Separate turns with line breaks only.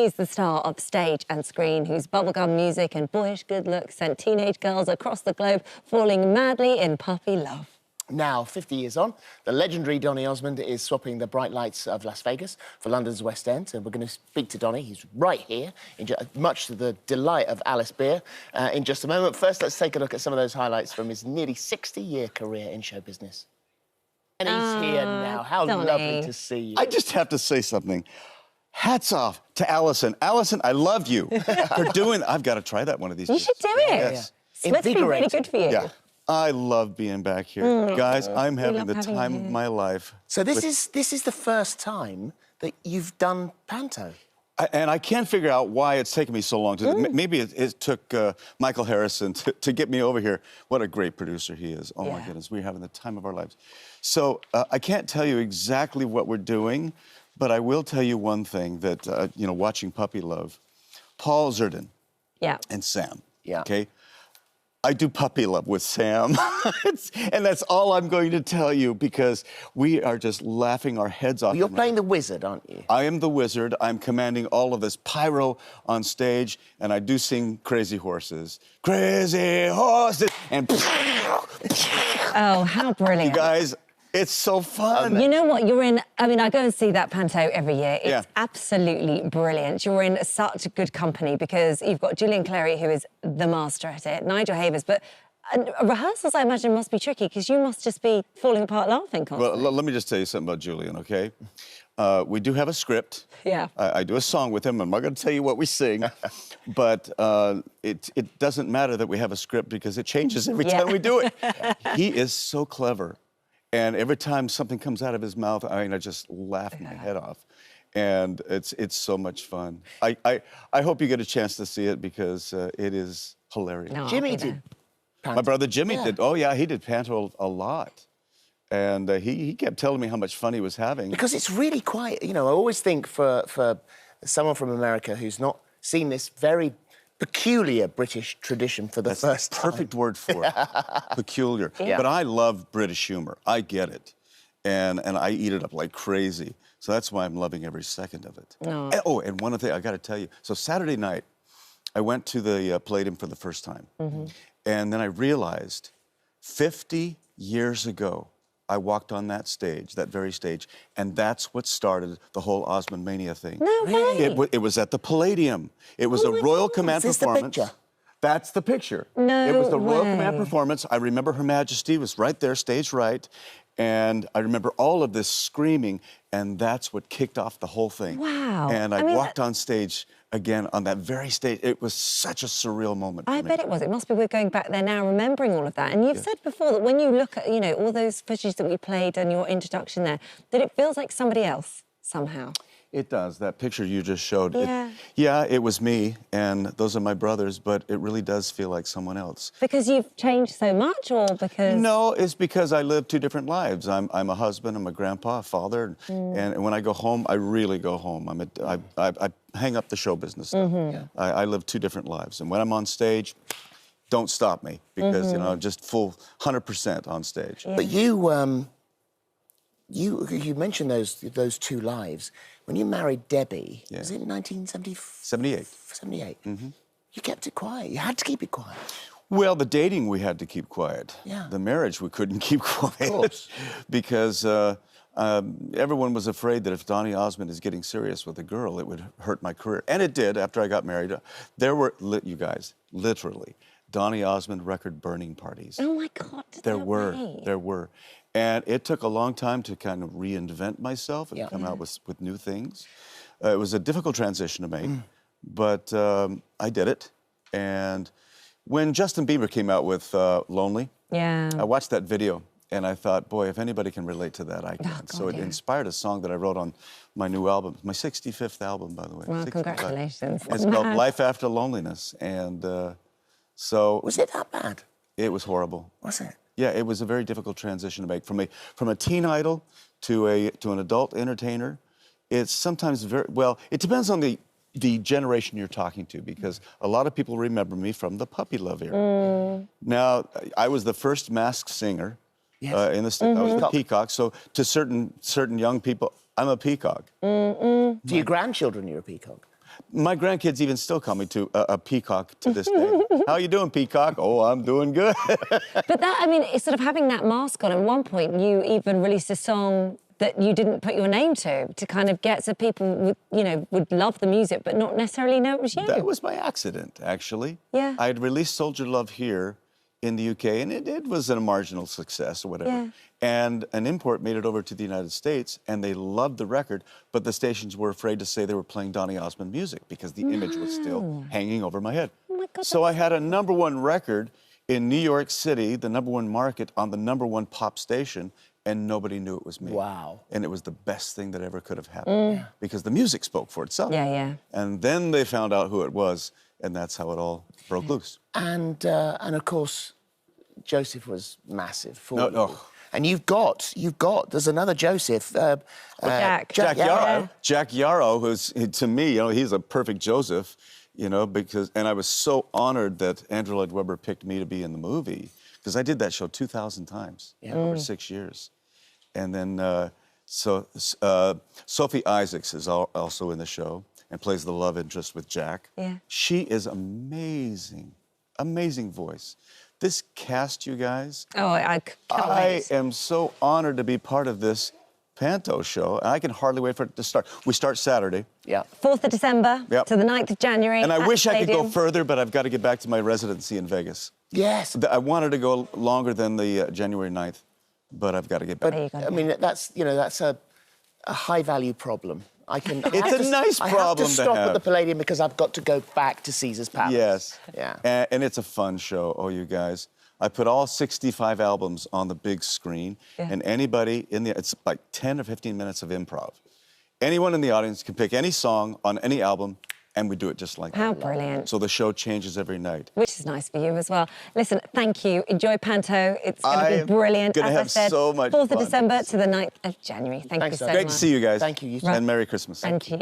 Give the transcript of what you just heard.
He's the star of stage and screen, whose bubblegum music and boyish good looks sent teenage girls across the globe falling madly in puppy love.
Now, 50 years on, the legendary Donny Osmond is swapping the bright lights of Las Vegas for London's West End. And we're going to speak to Donny. He's right here, much to the delight of Alice Beer, in just a moment. First, let's take a look at some of those highlights from his nearly 60-year career in show business. And he's here now. How
Donny.
lovely to see you.
I just have to say something. Hats off to Alison. Alison, I love you for doing... I've got to try that one of these days.
You should do it.
Yes.
It's supposed to be really good for you.
Yeah. I love being back here. Guys, I'm having the time of my life.
So this is the first time that you've done Panto.
And I can't figure out why it's taken me so long. Maybe it took Michael Harrison to get me over here. What a great producer he is. Oh, my goodness, we're having the time of our lives. So I can't tell you exactly what we're doing, but I will tell you one thing that, you know, watching Puppy Love, Paul Zerdin and Sam, okay? I do Puppy Love with Sam, and that's all I'm going to tell you because we are just laughing our heads off.
Well, you're playing the wizard, aren't you?
I am the wizard. I'm commanding all of this pyro on stage, and I do sing Crazy Horses. Crazy Horses! And...
Oh, how brilliant.
You guys, it's so fun.
You know what? You're in... I mean, I go and see that Panto every year. It's absolutely brilliant. You're in such good company because you've got Julian Clary, who is the master at it, Nigel Havers, but rehearsals, I imagine, must be tricky because you must just be falling apart laughing constantly.
Well, let me just tell you something about Julian, okay? We do have a script.
Yeah.
I do a song with him. I'm not going to tell you what we sing, but it doesn't matter that we have a script because it changes every time we do it. He is so clever. And every time something comes out of his mouth, I mean, I just laugh my head off. And it's so much fun. I hope you get a chance to see it because it is hilarious.
No,
Jimmy did Panto.
My brother Jimmy did. Oh, yeah, he did Panto a lot. And he kept telling me how much fun he was having.
Because it's really quite, you know, I always think for someone from America who's not seen this very peculiar British tradition for the first time.
Perfect word for it. Peculiar. But I love British humor. I get it. And I eat it up like crazy. So that's why I'm loving every second of it.
No.
And one other thing I got to tell you. So Saturday night, I went to the Palladium for the first time. And then I realized 50 years ago, I walked on that stage, that very stage, and that's what started the whole Osmond Mania thing.
No way.
It was at the Palladium. It was a Royal Command performance.
The picture?
That's the picture.
No
It was the Royal
way.
Command performance. I remember Her Majesty was right there, stage right, and I remember all of this screaming, and that's what kicked off the whole thing.
Wow.
And I
I mean,
walked on stage again on that very stage. It was such a surreal moment for me.
I bet it was. It must be weird going back there now, remembering all of that. And you've said before that when you look at, you know, all those footage that we played and your introduction there, that it feels like somebody else somehow.
It does. That picture you just showed.
Yeah.
It was me, and those are my brothers, but it really does feel like someone else.
Because you've changed so much, or because...
No, it's because I live two different lives. I'm a husband, I'm a grandpa, a father, and when I go home, I really go home. I hang up the show business stuff. I live two different lives, and when I'm on stage, don't stop me, because, you know, I'm just full 100% on stage.
But you mentioned those two lives. When you married Debbie, was it in 1978? 78. You kept it quiet. You had to keep it quiet.
Well, the dating we had to keep quiet.
Yeah.
The marriage we couldn't keep quiet.
Of course.
Because everyone was afraid that if Donny Osmond is getting serious with a girl, it would hurt my career. And it did after I got married. There were, you guys, literally, Donny Osmond record burning parties.
Oh, my God.
There were. And it took a long time to kind of reinvent myself and come out with new things. It was a difficult transition to make, but I did it. And when Justin Bieber came out with Lonely, I watched that video and I thought, boy, if anybody can relate to that, I can.
God,
so it inspired a song that I wrote on my new album, my 65th album, by the way.
Well,
65.
congratulations.
It's called Life After Loneliness. And so...
Was it that bad?
It was horrible.
Was it?
Yeah, it was a very difficult transition to make from a teen idol to an adult entertainer. It's sometimes it depends on the generation you're talking to, because a lot of people remember me from the Puppy Love era. Now, I was the first masked singer in the I was the peacock. So to certain young people, I'm a peacock.
To your grandchildren, you're a peacock.
My grandkids even still call me to a peacock to this day. How you doing, peacock? Oh, I'm doing good.
But that, I mean, it's sort of having that mask on. At one point, you even released a song that you didn't put your name to kind of get so people would, you know, would love the music but not necessarily know it was you.
That was by accident, actually.
Yeah.
I had released Soldier Love here in the UK, and it was a marginal success or whatever.
Yeah.
And an import made it over to the United States, and they loved the record, but the stations were afraid to say they were playing Donny Osmond music because the image was still hanging over my head.
Oh my God,
so I had a #1 record in New York City, the #1 market on the #1 pop station, and nobody knew it was me.
Wow.
And it was the best thing that ever could have happened because the music spoke for itself.
Yeah, yeah.
And then they found out who it was, and that's how it all broke loose.
And of course, Joseph was massive for you.
No.
And you've got, there's another Joseph.
Jack.
Jack
Yarrow.
Yarrow. Jack Yarrow, who's, to me, you know, he's a perfect Joseph, you know, and I was so honored that Andrew Lloyd Webber picked me to be in the movie because I did that show 2,000 times over 6 years. And then, Sophie Isaacs is also in the show and plays the love interest with Jack.
Yeah.
She is amazing, amazing voice. This cast, you guys.
Oh, I can't wait.
I am so honored to be part of this Panto show, and I can hardly wait for it to start. We start Saturday.
Yeah.
4th of December to the 9th of January.
And I wish I could go
Palladium.
further, but I've got to get back to my residency in Vegas.
Yes.
I wanted to go longer than the January 9th, but I've got to get back.
There you go.
I mean, that's a high-value problem. It's
a nice
I have
problem
to
to
stop
have.
at the Palladium because I've got to go back to Caesar's Palace.
Yes.
Yeah.
And it's a fun show, you guys. I put all 65 albums on the big screen, and anybody it's like 10 or 15 minutes of improv. Anyone in the audience can pick any song on any album, and we do it just like that.
How brilliant.
So the show changes every night.
Which is nice for you as well. Listen, thank you. Enjoy Panto. It's going to be brilliant.
Gonna
As
have
I said,
so much
4th of
fun.
December to the 9th of January. Thank you so much.
Great to see you guys.
Thank you.
And Merry Christmas.
Thank you.